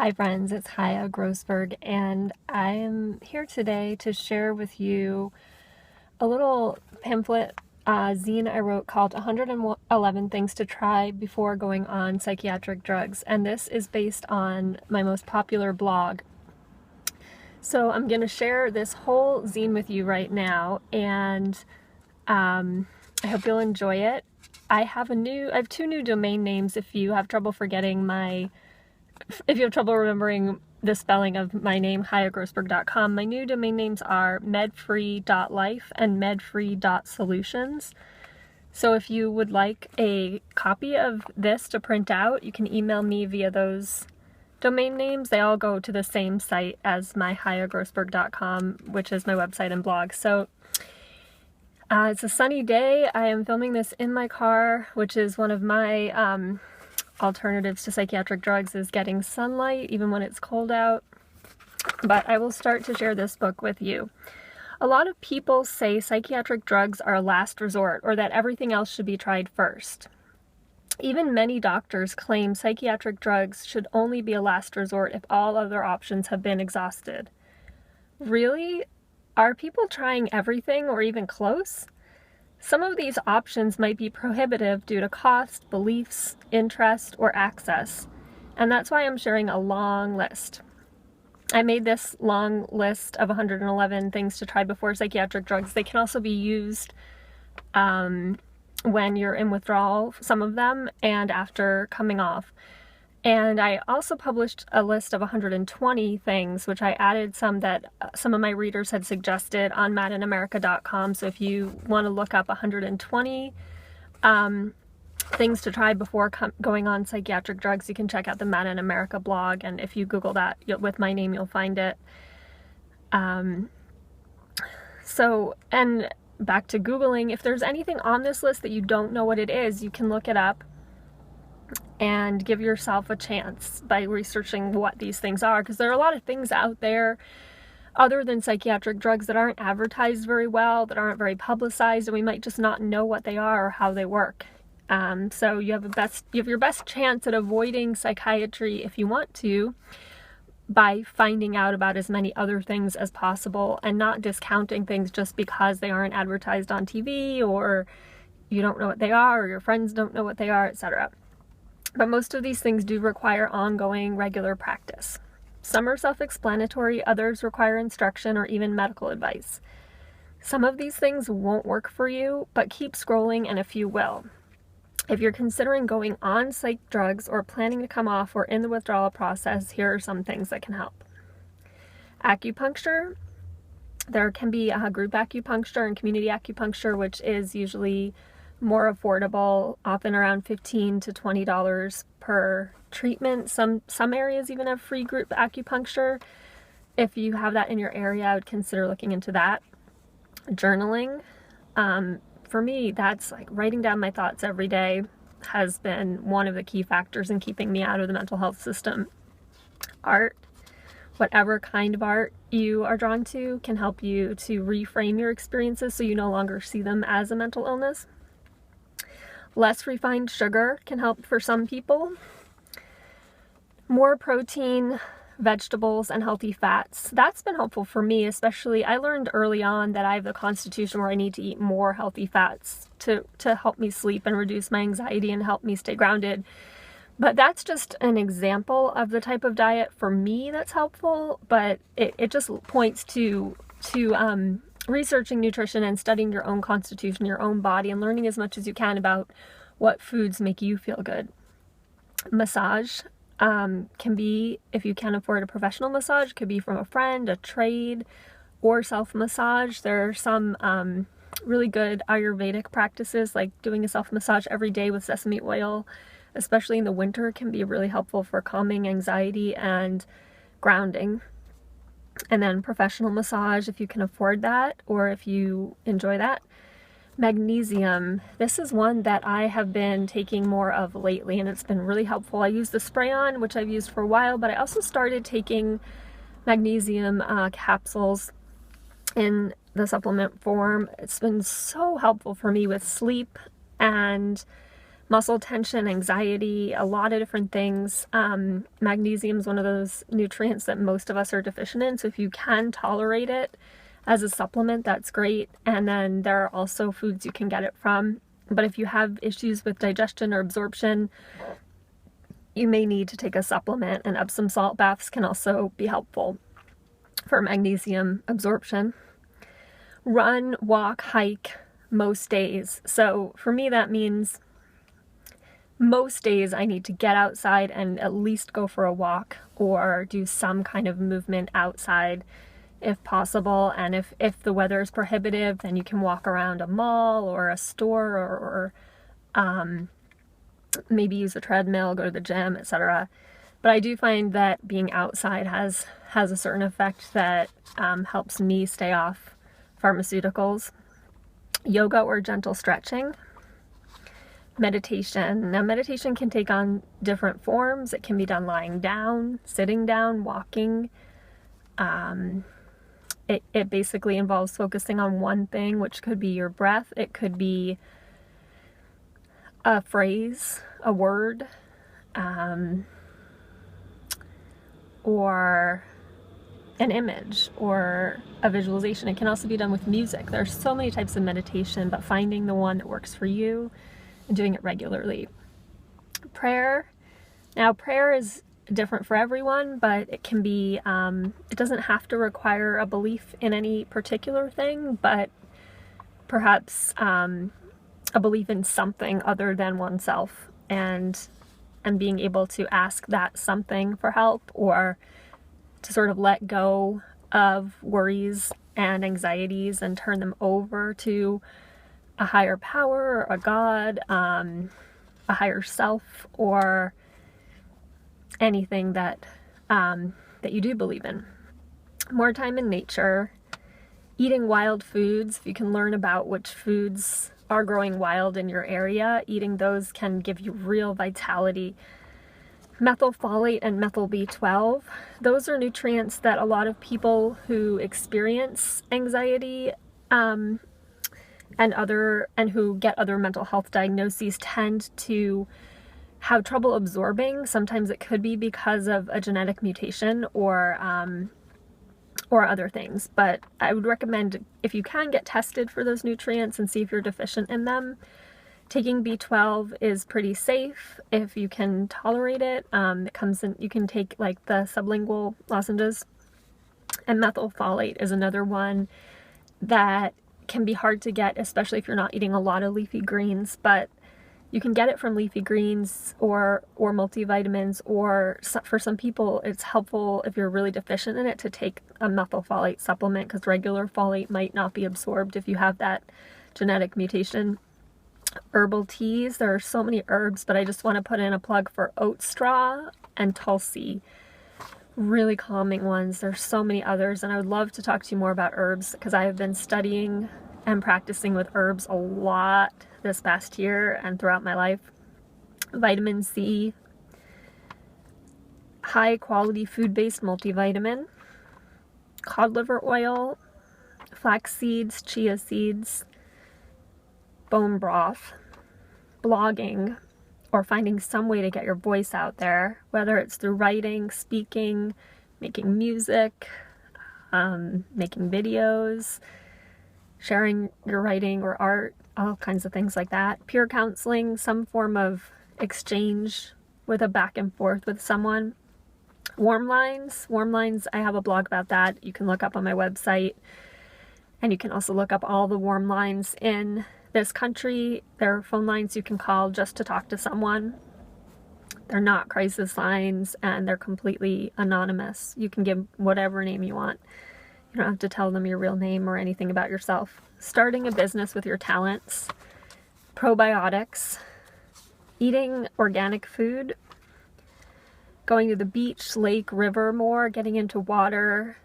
Hi friends, it's Haya Grossberg, and I am here today to share with you a little pamphlet zine I wrote called 111 Things to Try Before Going on Psychiatric Drugs, and this is based on my most popular blog. So I'm going to share this whole zine with you right now, and I hope you'll enjoy it. I have two new domain names if you have trouble if you have trouble remembering the spelling of my name, hayagrossberg.com. My new domain names are medfree.life and medfree.solutions. So if you would like a copy of this to print out, you can email me via those domain names. They all go to the same site as my hayagrossberg.com, which is my website and blog. So it's a sunny day. I am filming this in my car, which is one of my alternatives to psychiatric drugs, is getting sunlight even when it's cold out. But I will start to share this book with you. A lot of people say psychiatric drugs are a last resort, or that everything else should be tried first. Even many doctors claim psychiatric drugs should only be a last resort if all other options have been exhausted. Really? Are people trying everything or even close? Some of these options might be prohibitive due to cost, beliefs, interest, or access, and that's why I'm sharing a long list. I made this long list of 111 things to try before psychiatric drugs. They can also be used when you're in withdrawal, some of them, and after coming off. And I also published a list of 120 things, which I added some that some of my readers had suggested on madinamerica.com. So if you want to look up 120 things to try before going on psychiatric drugs, you can check out the Mad in America blog. And if you Google that with my name, you'll find it. And back to Googling, if there's anything on this list that you don't know what it is, you can look it up and give yourself a chance by researching what these things are, because there are a lot of things out there other than psychiatric drugs that aren't advertised very well, that aren't very publicized, and we might just not know what they are or how they work. So you have your best chance at avoiding psychiatry, if you want to, by finding out about as many other things as possible and not discounting things just because they aren't advertised on TV, or you don't know what they are, or your friends don't know what they are, etc. But most of these things do require ongoing, regular practice. Some are self-explanatory, others require instruction or even medical advice. Some of these things won't work for you, but keep scrolling and a few will. If you're considering going on psych drugs or planning to come off or in the withdrawal process, here are some things that can help. Acupuncture. There can be group acupuncture and community acupuncture, which is usually more affordable, often around $15 to $20 per treatment. Some areas even have free group acupuncture. If you have that in your area, I would consider looking into that. Journaling. For me, that's like writing down my thoughts every day has been one of the key factors in keeping me out of the mental health system. Art. Whatever kind of art you are drawn to can help you to reframe your experiences so you no longer see them as a mental illness. Less refined sugar can help for some people. More protein, vegetables, and healthy fats. That's been helpful for me, especially. I learned early on that I have the constitution where I need to eat more healthy fats to help me sleep and reduce my anxiety and help me stay grounded. But that's just an example of the type of diet for me that's helpful, but it just points to researching nutrition and studying your own constitution, your own body, and learning as much as you can about what foods make you feel good. Massage can be, if you can't afford a professional massage, could be from a friend, a trade, or self-massage. There are some really good Ayurvedic practices, like doing a self-massage every day with sesame oil, especially in the winter, can be really helpful for calming anxiety and grounding. And then professional massage, if you can afford that, or if you enjoy that. Magnesium. This is one that I have been taking more of lately, and it's been really helpful. I use the spray-on, which I've used for a while, but I also started taking magnesium capsules in the supplement form. It's been so helpful for me with sleep and muscle tension, anxiety, a lot of different things. Magnesium is one of those nutrients that most of us are deficient in. So if you can tolerate it as a supplement, that's great. And then there are also foods you can get it from. But if you have issues with digestion or absorption, you may need to take a supplement, and Epsom salt baths can also be helpful for magnesium absorption. Run, walk, hike most days. So for me, that means most days I need to get outside and at least go for a walk or do some kind of movement outside if possible. And if the weather is prohibitive, then you can walk around a mall or a store, or maybe use a treadmill, go to the gym, etc. But I do find that being outside has a certain effect that helps me stay off pharmaceuticals. Yoga or gentle stretching. Meditation. Now, meditation can take on different forms. It can be done lying down, sitting down, walking. It basically involves focusing on one thing, which could be your breath. It could be a phrase, a word, or an image or a visualization. It can also be done with music. There's so many types of meditation, but finding the one that works for you and doing it regularly. Prayer. Now, prayer is different for everyone, but it can be, it doesn't have to require a belief in any particular thing, but perhaps a belief in something other than oneself, and being able to ask that something for help, or to sort of let go of worries and anxieties and turn them over to a higher power, a God, a higher self, or anything that that you do believe in. More time in nature. Eating wild foods. If you can learn about which foods are growing wild in your area, eating those can give you real vitality. Methylfolate and methyl B12. Those are nutrients that a lot of people who experience anxiety and who get other mental health diagnoses tend to have trouble absorbing. Sometimes it could be because of a genetic mutation or other things. But I would recommend, if you can, get tested for those nutrients and see if you're deficient in them. Taking B12 is pretty safe if you can tolerate it. It comes in, you can take like the sublingual lozenges. And methylfolate is another one that can be hard to get, especially if you're not eating a lot of leafy greens, but you can get it from leafy greens or multivitamins, or for some people it's helpful if you're really deficient in it to take a methylfolate supplement, because regular folate might not be absorbed if you have that genetic mutation. Herbal teas, there are so many herbs, but I just want to put in a plug for oat straw and tulsi. Really calming ones. There's so many others, and I would love to talk to you more about herbs, because I have been studying and practicing with herbs a lot this past year and throughout my life. Vitamin C, high quality food-based multivitamin, cod liver oil, flax seeds, chia seeds, bone broth, blogging, or finding some way to get your voice out there, whether it's through writing, speaking, making music, making videos, sharing your writing or art, all kinds of things like that. Peer counseling, some form of exchange with a back and forth with someone. Warm lines, I have a blog about that. You can look up on my website, and you can also look up all the warm lines in this country. There are phone lines you can call just to talk to someone. They're not crisis lines, and they're completely anonymous. You can give whatever name you want. You don't have to tell them your real name or anything about yourself. Starting a business with your talents. Probiotics. Eating organic food. Going to the beach, lake, river more. Getting into water.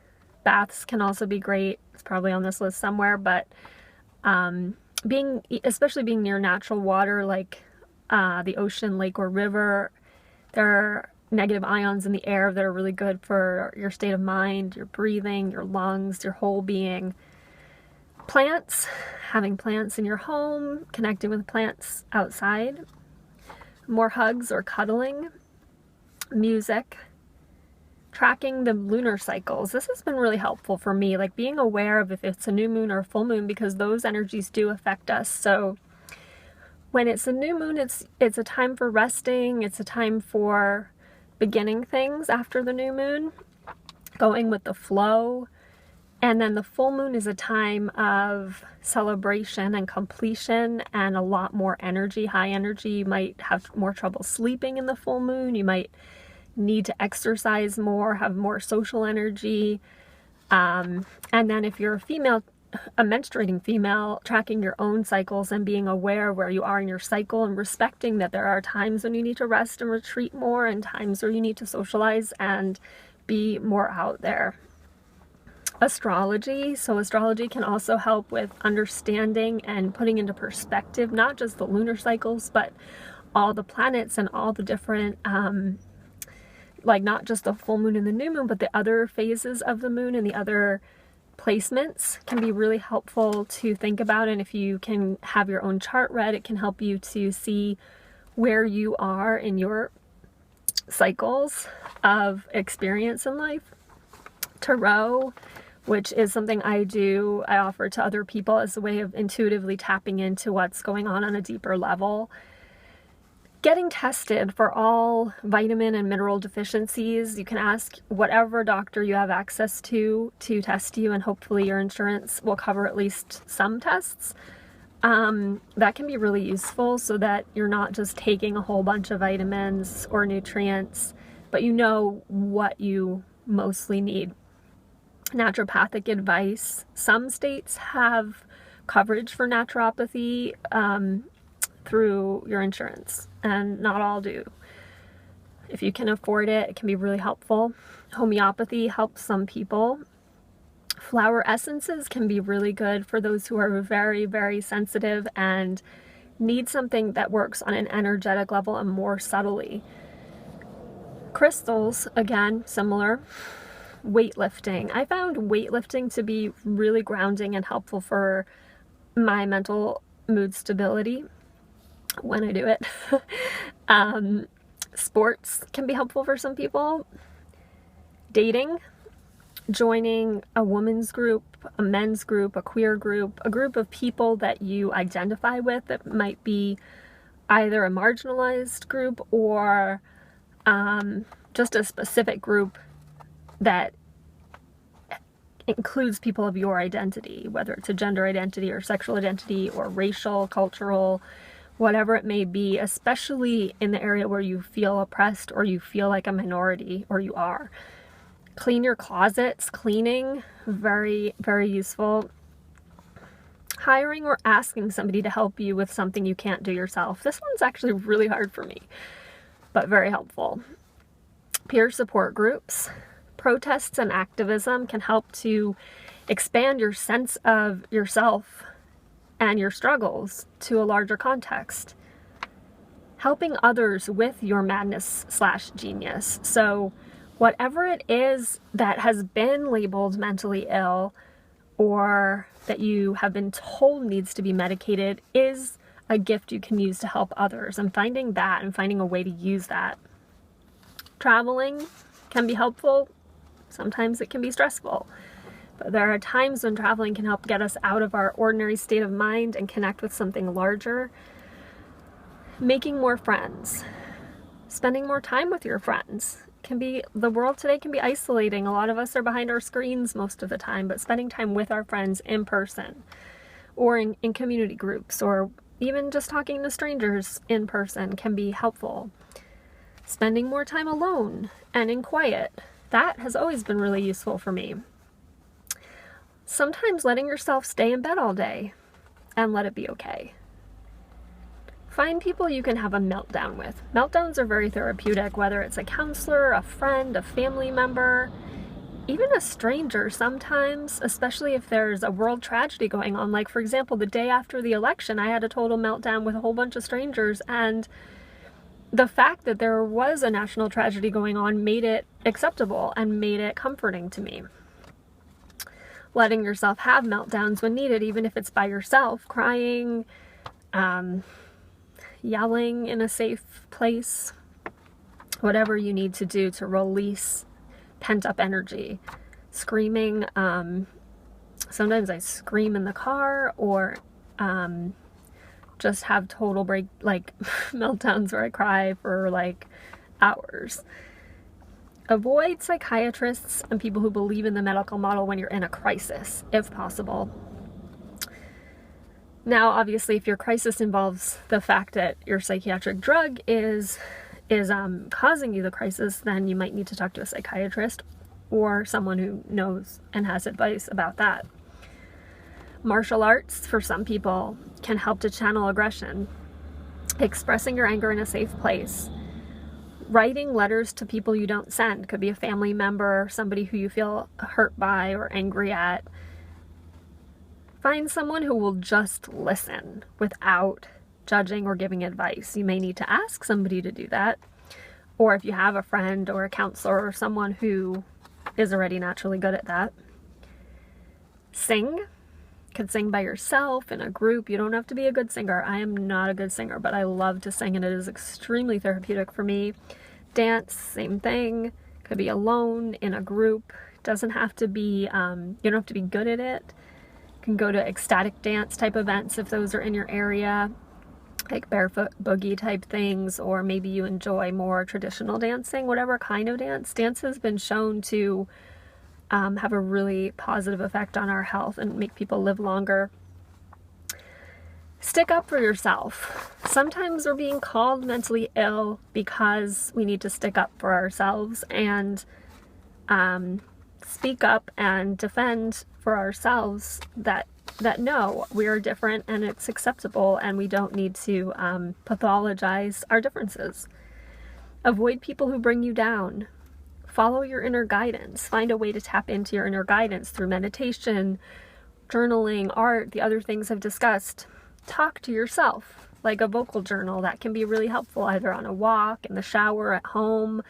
Baths can also be great. It's probably on this list somewhere, but especially being near natural water like the ocean, lake, or river. There are negative ions in the air that are really good for your state of mind, your breathing, your lungs, your whole being. Plants, having plants in your home, connecting with plants outside. more hugs or cuddling, music, tracking the lunar cycles. This has been really helpful for me, like being aware of if it's a new moon or a full moon, because those energies do affect us. So when it's a new moon, it's a time for resting. It's a time for beginning things after the new moon, going with the flow. And then the full moon is a time of celebration and completion and a lot more energy, high energy. You might have more trouble sleeping in the full moon. You might need to exercise more, have more social energy. And then if you're a menstruating female, tracking your own cycles and being aware where you are in your cycle and respecting that there are times when you need to rest and retreat more and times where you need to socialize and be more out there. Astrology. So astrology can also help with understanding and putting into perspective not just the lunar cycles, but all the planets and all the different, like not just the full moon and the new moon, but the other phases of the moon and the other placements can be really helpful to think about. And if you can have your own chart read, it can help you to see where you are in your cycles of experience in life. Tarot, which is something I offer to other people as a way of intuitively tapping into what's going on a deeper level. Getting tested for all vitamin and mineral deficiencies. You can ask whatever doctor you have access to test you, and hopefully your insurance will cover at least some tests. That can be really useful so that you're not just taking a whole bunch of vitamins or nutrients, but you know what you mostly need. Naturopathic advice. Some states have coverage for naturopathy through your insurance, and not all do. If you can afford it, it can be really helpful. Homeopathy helps some people. Flower essences can be really good for those who are very, very sensitive and need something that works on an energetic level and more subtly. Crystals, again, similar. Weightlifting. I found weightlifting to be really grounding and helpful for my mental mood stability when I do it. Sports can be helpful for some people. Dating, joining a woman's group, a men's group, a queer group, a group of people that you identify with that might be either a marginalized group or just a specific group that includes people of your identity, whether it's a gender identity or sexual identity or racial, cultural, whatever it may be, especially in the area where you feel oppressed or you feel like a minority, or you are. Clean your closets. Cleaning, very, very useful. Hiring or asking somebody to help you with something you can't do yourself. This one's actually really hard for me, but very helpful. Peer support groups. Protests and activism can help to expand your sense of yourself and your struggles to a larger context. Helping others with your madness/genius. So whatever it is that has been labeled mentally ill or that you have been told needs to be medicated is a gift you can use to help others, and finding that and finding a way to use that. Traveling can be helpful. Sometimes it can be stressful, but there are times when traveling can help get us out of our ordinary state of mind and connect with something larger. Making more friends, spending more time with your friends. The world today can be isolating. A lot of us are behind our screens most of the time, but spending time with our friends in person or in community groups, or even just talking to strangers in person can be helpful. Spending more time alone and in quiet. That has always been really useful for me. Sometimes letting yourself stay in bed all day and let it be okay. Find people you can have a meltdown with. Meltdowns are very therapeutic, whether it's a counselor, a friend, a family member, even a stranger sometimes, especially if there's a world tragedy going on. Like, for example, the day after the election, I had a total meltdown with a whole bunch of strangers, and the fact that there was a national tragedy going on made it acceptable and made it comforting to me. Letting yourself have meltdowns when needed, even if it's by yourself, crying, yelling in a safe place, whatever you need to do to release pent-up energy. Screaming, sometimes I scream in the car, or just have total meltdowns where I cry for hours. Avoid psychiatrists and people who believe in the medical model when you're in a crisis, if possible. Now, obviously, if your crisis involves the fact that your psychiatric drug is causing you the crisis, then you might need to talk to a psychiatrist or someone who knows and has advice about that. Martial arts, for some people, can help to channel aggression. Expressing your anger in a safe place. Writing letters to people you don't send. Could be a family member, somebody who you feel hurt by or angry at. Find someone who will just listen without judging or giving advice. You may need to ask somebody to do that. Or if you have a friend or a counselor or someone who is already naturally good at that. Sing. You can sing by yourself, in a group. You don't have to be a good singer. I am not a good singer, but I love to sing, and it is extremely therapeutic for me. Dance, same thing. Could be alone, in a group. Doesn't have to be, you don't have to be good at it. Can go to ecstatic dance type events if those are in your area, like barefoot boogie type things, or maybe you enjoy more traditional dancing, whatever kind of dance. Dance has been shown to have a really positive effect on our health and make people live longer. Stick up for yourself. Sometimes we're being called mentally ill because we need to stick up for ourselves and speak up and defend for ourselves that no, we are different and it's acceptable, and we don't need to pathologize our differences. Avoid people who bring you down. Follow your inner guidance. Find a way to tap into your inner guidance through meditation, journaling, art, the other things I've discussed. Talk to yourself, like a vocal journal. That can be really helpful, either on a walk, in the shower, at home,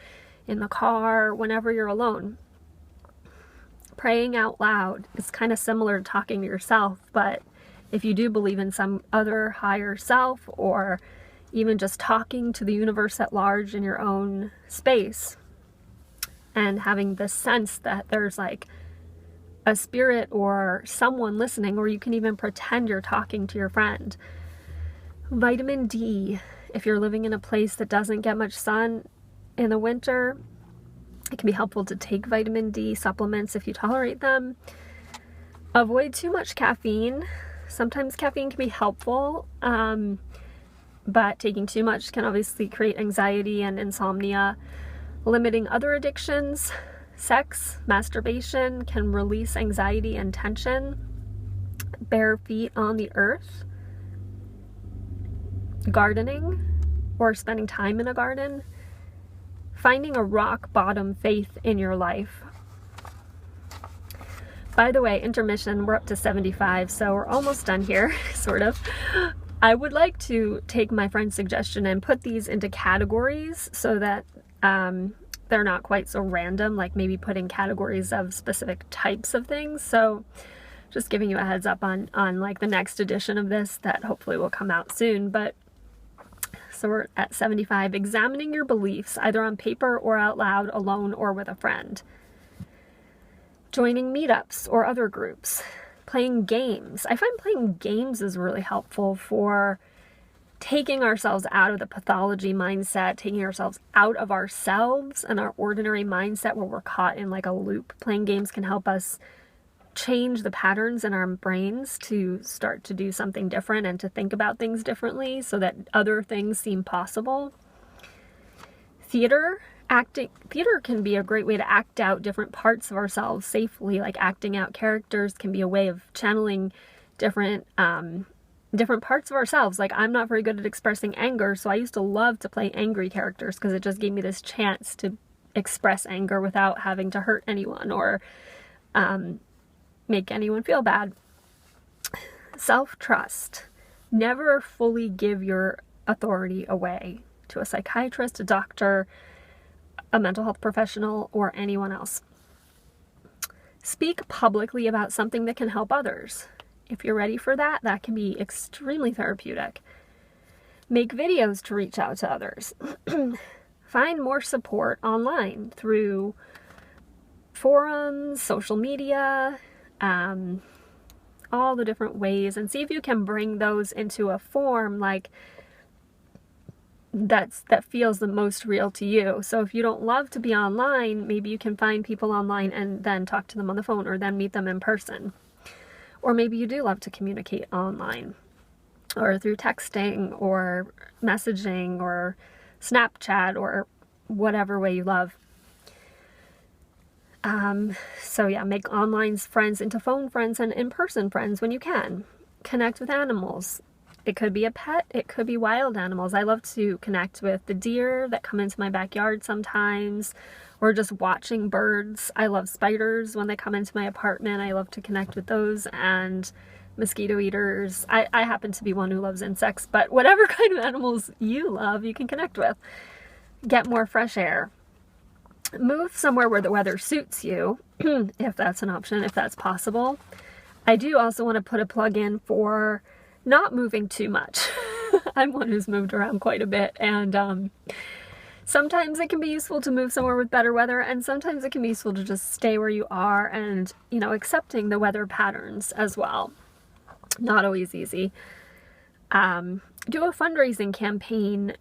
in the car, whenever you're alone. Praying out loud is kind of similar to talking to yourself, but if you do believe in some other higher self, or even just talking to the universe at large in your own space, and having this sense that there's like a spirit or someone listening, or you can even pretend you're talking to your friend. Vitamin D, if you're living in a place that doesn't get much sun in the winter, it can be helpful to take vitamin D supplements if you tolerate them. Avoid too much caffeine. Sometimes caffeine can be helpful, but taking too much can obviously create anxiety and insomnia. Limiting other addictions. Sex, masturbation can release anxiety and tension. Bare feet on the earth. Gardening, or spending time in a garden. Finding a rock bottom faith in your life. By the way, intermission, we're up to 75, so we're almost done here, sort of. I would like to take my friend's suggestion and put these into categories so that they're not quite so random, like maybe putting categories of specific types of things. So just giving you a heads up on like the next edition of this that hopefully will come out soon. But so we're at 75. Examining your beliefs, either on paper or out loud, alone or with a friend. Joining meetups or other groups. Playing games. I find playing games is really helpful for taking ourselves out of the pathology mindset, taking ourselves out of ourselves and our ordinary mindset where we're caught in like a loop. Playing games can help us change the patterns in our brains to start to do something different and to think about things differently so that other things seem possible. Theater can be a great way to act out different parts of ourselves safely, like acting out characters can be a way of channeling different parts of ourselves. Like, I'm not very good at expressing anger, so I used to love to play angry characters because it just gave me this chance to express anger without having to hurt anyone or make anyone feel bad. Self-trust. Never fully give your authority away to a psychiatrist, a doctor, a mental health professional, or anyone else. Speak publicly about something that can help others. If you're ready for that, that can be extremely therapeutic. Make videos to reach out to others. Find more support online through forums, social media, all the different ways, and see if you can bring those into a form like that feels the most real to you. So if you don't love to be online, maybe you can find people online and then talk to them on the phone, or then meet them in person. Or maybe you do love to communicate online, or through texting or messaging or Snapchat or whatever way you love. So yeah, make online friends into phone friends and in-person friends when you can. Connect with animals. It could be a pet, it could be wild animals. I love to connect with the deer that come into my backyard sometimes, or just watching birds. I love spiders when they come into my apartment. I love to connect with those, and mosquito eaters. I happen to be one who loves insects, but whatever kind of animals you love, you can connect with. Get more fresh air. Move somewhere where the weather suits you, if that's an option, if that's possible. I do also want to put a plug in for not moving too much. I'm one who's moved around quite a bit, and sometimes it can be useful to move somewhere with better weather, and sometimes it can be useful to just stay where you are and, you know, accepting the weather patterns as well. Not always easy. Do a fundraising campaign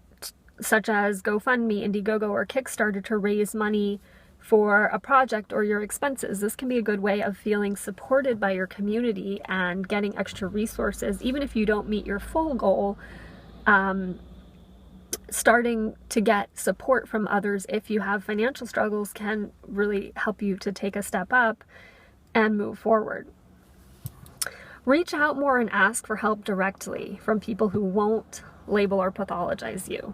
such as GoFundMe, Indiegogo, or Kickstarter to raise money for a project or your expenses. This can be a good way of feeling supported by your community and getting extra resources, even if you don't meet your full goal. Starting to get support from others if you have financial struggles can really help you to take a step up and move forward. Reach out more and ask for help directly from people who won't label or pathologize you.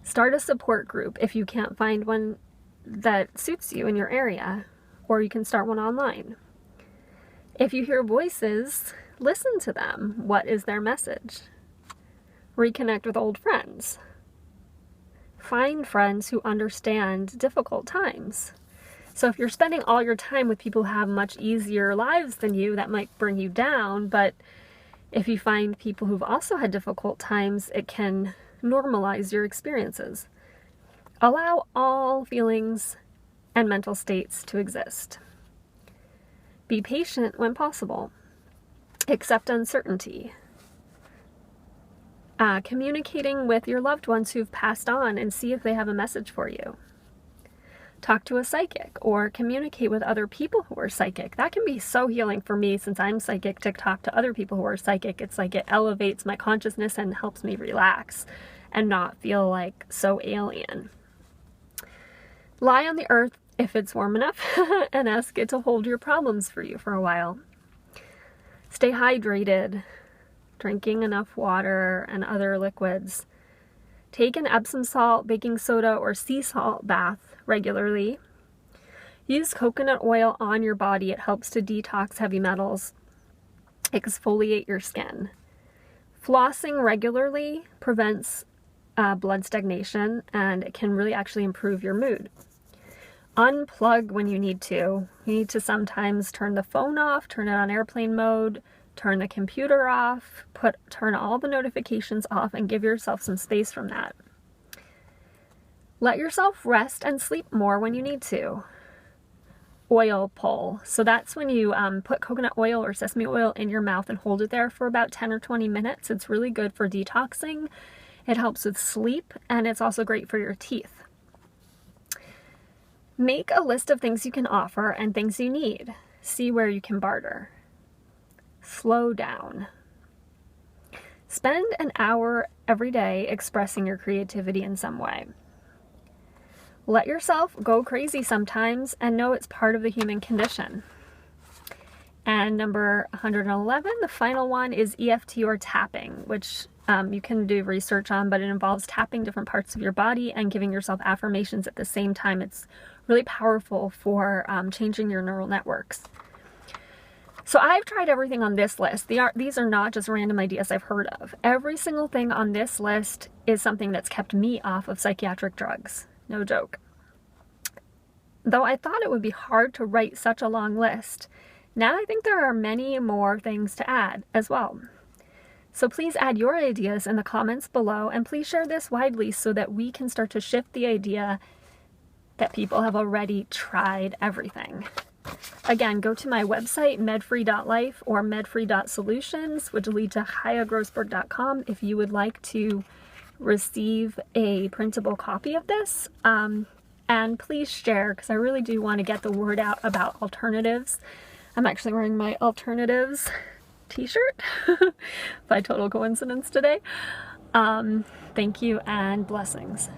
Start a support group if you can't find one that suits you in your area, or you can start one online. If you hear voices, listen to them. What is their message? Reconnect with old friends. Find friends who understand difficult times. So if you're spending all your time with people who have much easier lives than you, that might bring you down, but if you find people who've also had difficult times, it can normalize your experiences. Allow all feelings and mental states to exist. Be patient when possible. Accept uncertainty. Communicating with your loved ones who've passed on and see if they have a message for you. Talk to a psychic or communicate with other people who are psychic. That can be so healing for me since I'm psychic, to talk to other people who are psychic. It's like it elevates my consciousness and helps me relax and not feel like so alien. Lie on the earth if it's warm enough and ask it to hold your problems for you for a while. Stay hydrated, drinking enough water and other liquids. Take an Epsom salt, baking soda, or sea salt bath regularly. Use coconut oil on your body. It helps to detox heavy metals. Exfoliate your skin. Flossing regularly prevents blood stagnation, and it can really actually improve your mood. Unplug when you need to. You need to sometimes turn the phone off, turn it on airplane mode, turn the computer off, turn all the notifications off, and give yourself some space from that. Let yourself rest and sleep more when you need to. Oil pull. So that's when you put coconut oil or sesame oil in your mouth and hold it there for about 10 or 20 minutes. It's really good for detoxing. It helps with sleep, and it's also great for your teeth. Make a list of things you can offer and things you need. See where you can barter. Slow down. Spend an hour every day expressing your creativity in some way. Let yourself go crazy sometimes and know it's part of the human condition. And number 111, the final one, is EFT or tapping, which you can do research on, but it involves tapping different parts of your body and giving yourself affirmations at the same time. It's really powerful for changing your neural networks. So I've tried everything on this list. These are not just random ideas I've heard of. Every single thing on this list is something that's kept me off of psychiatric drugs. No joke. Though I thought it would be hard to write such a long list, now I think there are many more things to add as well. So please add your ideas in the comments below, and please share this widely so that we can start to shift the idea that people have already tried everything. Again, go to my website, medfree.life or medfree.solutions, which lead to hayagrossberg.com if you would like to receive a printable copy of this. And please share, because I really do want to get the word out about alternatives. I'm actually wearing my alternatives t-shirt by total coincidence today. Thank you and blessings.